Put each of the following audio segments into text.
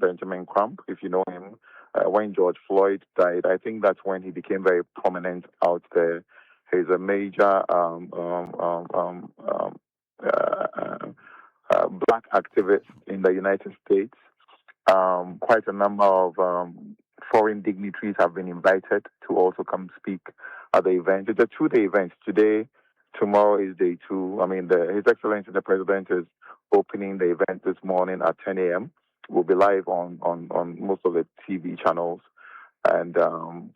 Benjamin Crump, if you know him. When George Floyd died, I think that's when he became very prominent out there. He's a major black activist in the United States. Quite a number of foreign dignitaries have been invited to also come speak at the event. It's a two-day event. Today, tomorrow is day two. I mean, His Excellency the President is opening the event this morning at 10 a.m. We'll be live on most of the TV channels. And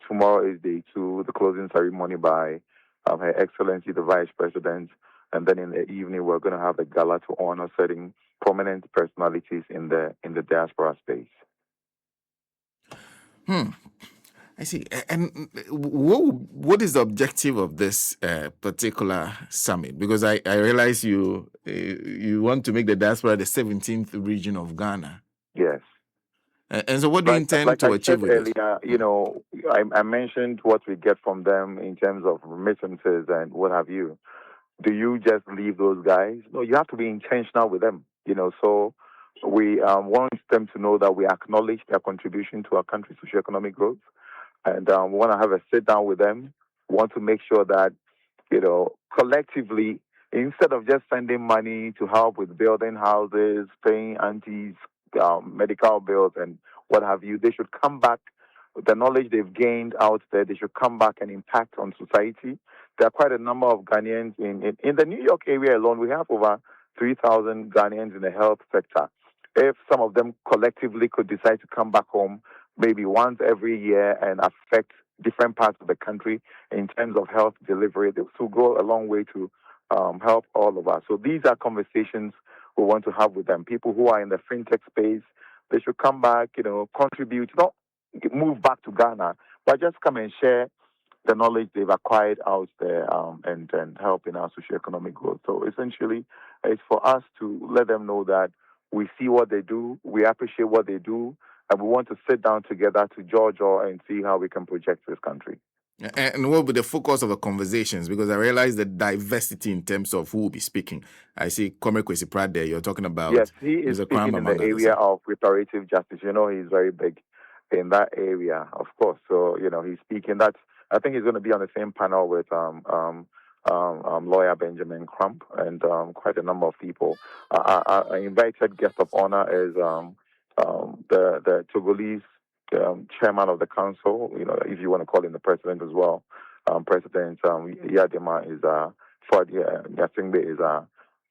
tomorrow is day two, the closing ceremony by Her Excellency the Vice President. And then in the evening, we're going to have a gala to honor certain prominent personalities in the diaspora space. I see. And what is the objective of this particular summit? Because I realize you want to make the diaspora the 17th region of Ghana. Yes. And so what do you intend to achieve with earlier, this? You know, I mentioned what we get from them in terms of remittances and what have you. Do you just leave those guys? No, you have to be intentional with them, you know. So we want them to know that we acknowledge their contribution to our country's socioeconomic growth. And we want to have a sit down with them. We want to make sure that, you know, collectively, instead of just sending money to help with building houses, paying aunties, medical bills, and what have you, they should come back with the knowledge they've gained out there. They should come back and impact on society. There are quite a number of Ghanaians in the New York area alone. We have over 3,000 Ghanaians in the health sector. If some of them collectively could decide to come back home, maybe once every year and affect different parts of the country in terms of health delivery, this will go a long way to help all of us. So these are conversations we want to have with them. People who are in the fintech space, they should come back, you know, contribute, not move back to Ghana, but just come and share the knowledge they've acquired out there and help in our socioeconomic growth. So essentially, it's for us to let them know that we see what they do, we appreciate what they do, and we want to sit down together to judge and see how we can project this country. And what will be the focus of the conversations? Because I realize the diversity in terms of who will be speaking. I see Comrade Kwesi Pratt there. You're talking about... Yes, he is speaking in the area of reparative justice. You know, he's very big in that area, of course. So, you know, he's speaking. I think he's going to be on the same panel with lawyer Benjamin Crump and quite a number of people. Our invited guest of honor is the Togolese chairman of the council, you know, if you want to call him the president as well. President Yadima Yasingbe is a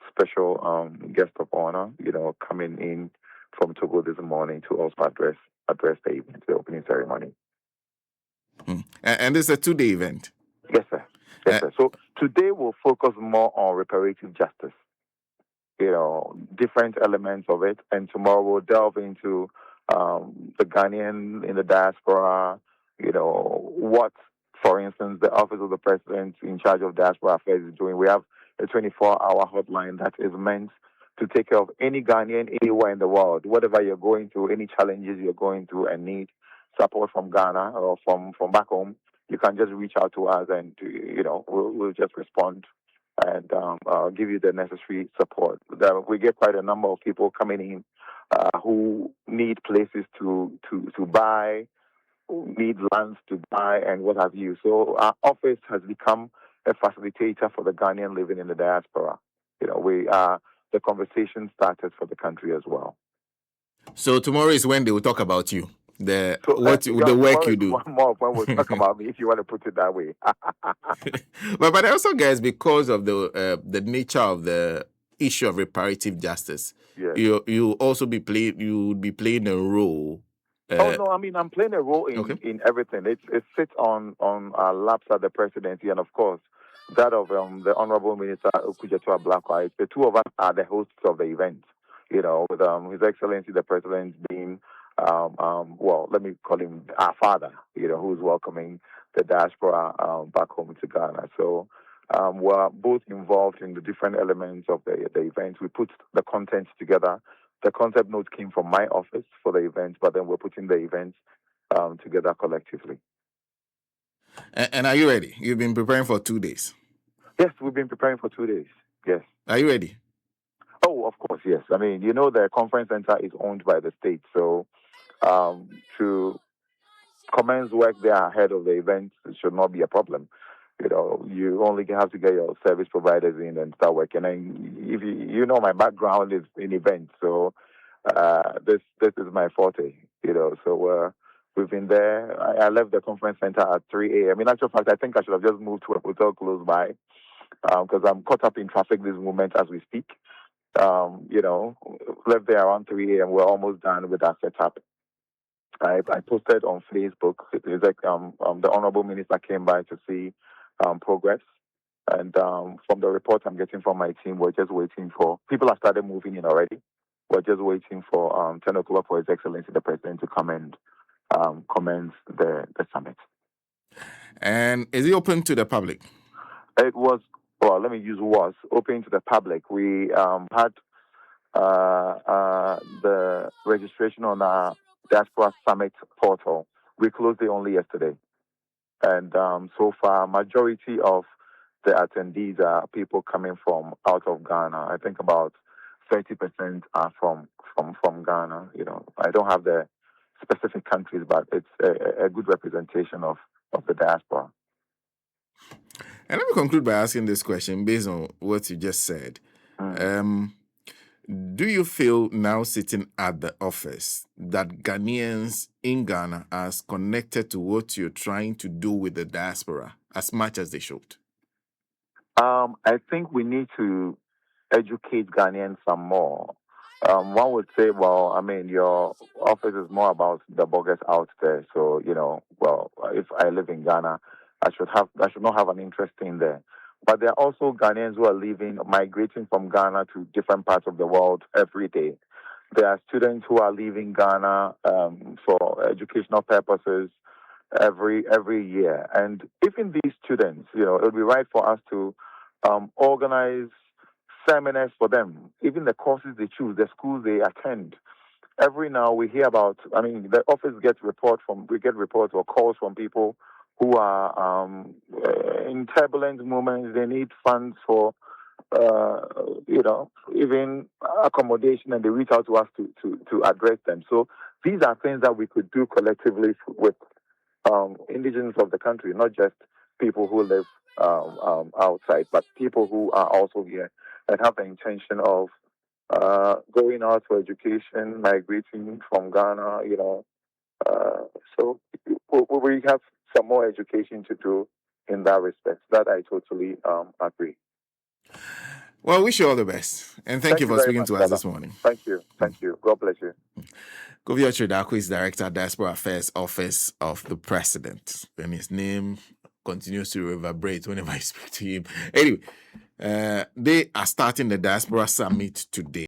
special guest of honor, you know, coming in from Togo this morning to also address the event, the opening ceremony. And this is a two-day event? Yes, sir. Yes, sir. So today we'll focus more on reparative justice, you know, different elements of it. And tomorrow we'll delve into the Ghanaian in the diaspora, you know, what, for instance, the Office of the President in charge of diaspora affairs is doing. We have a 24-hour hotline that is meant to take care of any Ghanaian anywhere in the world, whatever you're going through, any challenges you're going through and need support from Ghana or from back home, you can just reach out to us and, you know, we'll just respond and give you the necessary support. We get quite a number of people coming in who need places to buy, who need lands to buy, and what have you. So our office has become a facilitator for the Ghanaian living in the diaspora. You know, we are the conversation started for the country as well. So tomorrow is when they will talk about you. The work you do. One more when we'll talk about me, if you want to put it that way. but also, guys, because of the nature of the issue of reparative justice, yes. you also be playing a role. No, I mean I'm playing a role in everything. It sits on our laps at the presidency, and of course that of the Honorable Minister Okyere Darko. The two of us are the hosts of the event. You know, with His Excellency the President being well, let me call him our father, you know, who's welcoming the diaspora back home to Ghana. So we're both involved in the different elements of the event. We put the content together. The concept notes came from my office for the event, but then we're putting the events together collectively. And are you ready? You've been preparing for 2 days. Yes, we've been preparing for 2 days. Yes. Are you ready? Oh, of course, yes. I mean, you know, the conference center is owned by the state, so To commence work there ahead of the event should not be a problem. You only have to get your service providers in and start working. And if you know, my background is in events, so this is my forte. So we've been there. I left the conference center at 3 a.m. In actual fact, I think I should have just moved to a hotel close by because I'm caught up in traffic this moment as we speak. Left there around 3 a.m. We're almost done with our setup. I posted on Facebook. It's like the honorable minister came by to see progress, and from the report I'm getting from my team, we're just waiting for people have started moving in already. We're just waiting for 10 o'clock for His Excellency the President to come and commence the summit. And is it open to the public? It was, well, let me use was open to the public. We had the registration on our Diaspora Summit portal. We closed it only yesterday. And so far, majority of the attendees are people coming from out of Ghana. I think about 30% are from Ghana. I don't have the specific countries, but it's a good representation of the diaspora. And let me conclude by asking this question based on what you just said. Do you feel now sitting at the office that Ghanaians in Ghana are as connected to what you're trying to do with the diaspora as much as they should? I think we need to educate Ghanaians some more. One would say, well, I mean, your office is more about the bloggers out there. So, well, if I live in Ghana, I should not have an interest in there. But there are also Ghanaians who are migrating from Ghana to different parts of the world every day. There are students who are leaving Ghana for educational purposes every year. And even these students, it would be right for us to organize seminars for them, even the courses they choose, the schools they attend. Every now we hear about, the office we get reports or calls from people who are in turbulent moments. They need funds for, even accommodation, and they reach out to us to address them. So these are things that we could do collectively with indigenous of the country, not just people who live outside, but people who are also here and have the intention of going out for education, migrating from Ghana, so we have some more education to do in that respect. That I totally agree. Well, wish you all the best. And thank you for speaking to us this morning. Thank you. Thank you. God bless you. Kofi Okyere Darko is Director, Diaspora Affairs, Office of the President. And his name continues to reverberate whenever I speak to him. Anyway, they are starting the Diaspora Summit today.